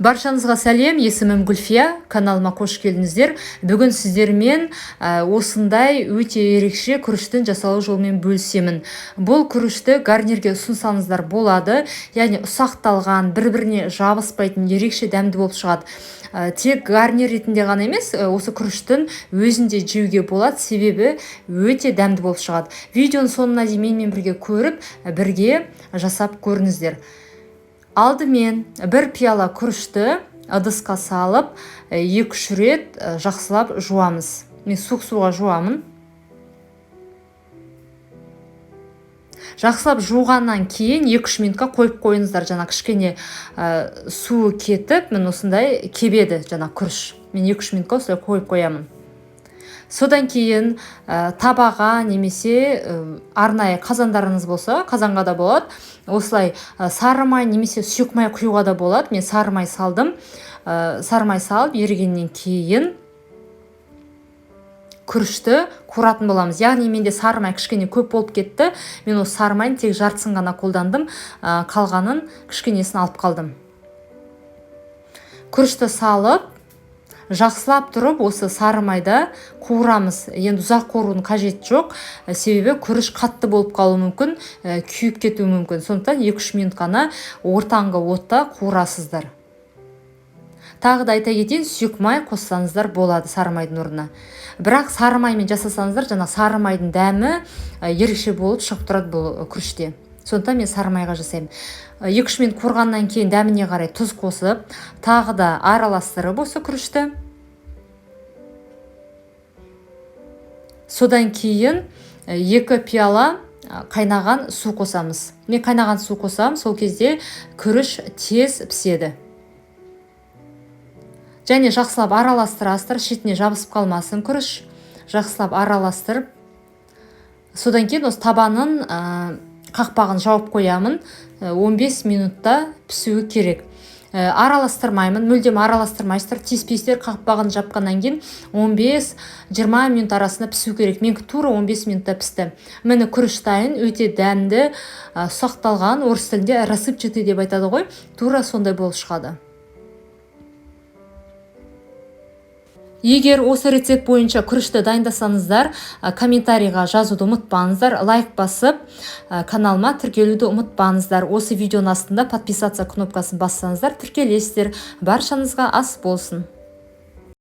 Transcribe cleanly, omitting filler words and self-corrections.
Баршаңызға сәлем, есімім Гүлфия, каналыма қош келдіңіздер. Бүгін сіздермен осындай өте ерекше күріштің жасалу жолымен бөлісемін. Бұл күрішті гарнирге ұсынсаңыздар болады, яғни ұсақталған, бір-біріне жабыспайтын ерекше дәмді болып шығады. Тек гарнир ретінде ғана емес, осы күріштің өзінде жеуге болады, себебі өте дәмді болып шығады. Видеоның соңына дейін менімен бірге көріп, бірге жасап көріңіздер. Алдымен бір пиала күрішті ыдысқа салып, 2-3 рет жақсылап жуамыз. Мен суық суға жуамын. Жақсылап жуғаннан кейін 2-3 минутқа қойып қойыңыздар. Жаңа кішкене суы кетіп, мен осындай кебеді жаңа күріш. Мен 2-3 минутқа осылай қойып қоямын. Содан кейін табаға немесе арнайы қазандарыңыз болса, қазанға да болады. Осылай сары май немесе сұйық май құюға да болады. Мен сары май салдым. Сары май салып ерігеннен кейін күрішті қуыратын боламыз. Яғни менде сары май кішкене көп болып кетті. Мен осы сары майын тек жартысын ғана қолдандым. Қалғанын кішкенесін алып қалдым. Күрішті салып жақсылап тұрып, осы сары майда қуырамыз. Енді ұзақ қуырудың қажеті жоқ, себебі күріш қатты болып қалуы мүмкін, күйіп кетуі мүмкін. Сондықтан 2-3 минут қана ортаңғы отта қуырасыздар. Тағы да айта кетейін, сұйық май қоссаңыздар болады сары майдың орнына. Бірақ сары маймен жасасаңыздар, жаңа сары майдың дәмі ерекше болып шығып тұрады бұл күріште. Сондықтан мен сары майға жасаймын. 2-3 минут қуырғаннан кейін дәміне қарай тұз қосып, тағы да араластырып осы күрішті. Содан кейін 2 пиала қайнаған су қосамыз. Мен қайнаған су қосам, сол кезде күріш тез піседі. Және жақсылап араластырасыздар, шетіне жабысып қалмасын күріш. Жақсылап араластырып, содан кейін осы табанын қақпағын жауып қоямын. 15 минутта пісуі керек. Араластырмаймын, мүлдем араластырмайсыздар. Тиіспейсіздер, қақпағын жапқаннан кейін 15-20 минут арасында пісу керек. Менікі тура 15 минутта пісті. Міне күріш дайын, өте дәмді, ұсақталған, орыс тілінде рассыпчатый деп айтады ғой. Тура сондай болып шығады. Егер осы рецепт бойынша күрішті дайындасаңыздар, комментарийға жазуды ұмытпаңыздар, лайк басып, каналыма тіркелуді ұмытпаңыздар. Осы видеоның астында подписаться кнопкасын бассаңыздар, тіркелесіздер. Баршаңызға ас болсын.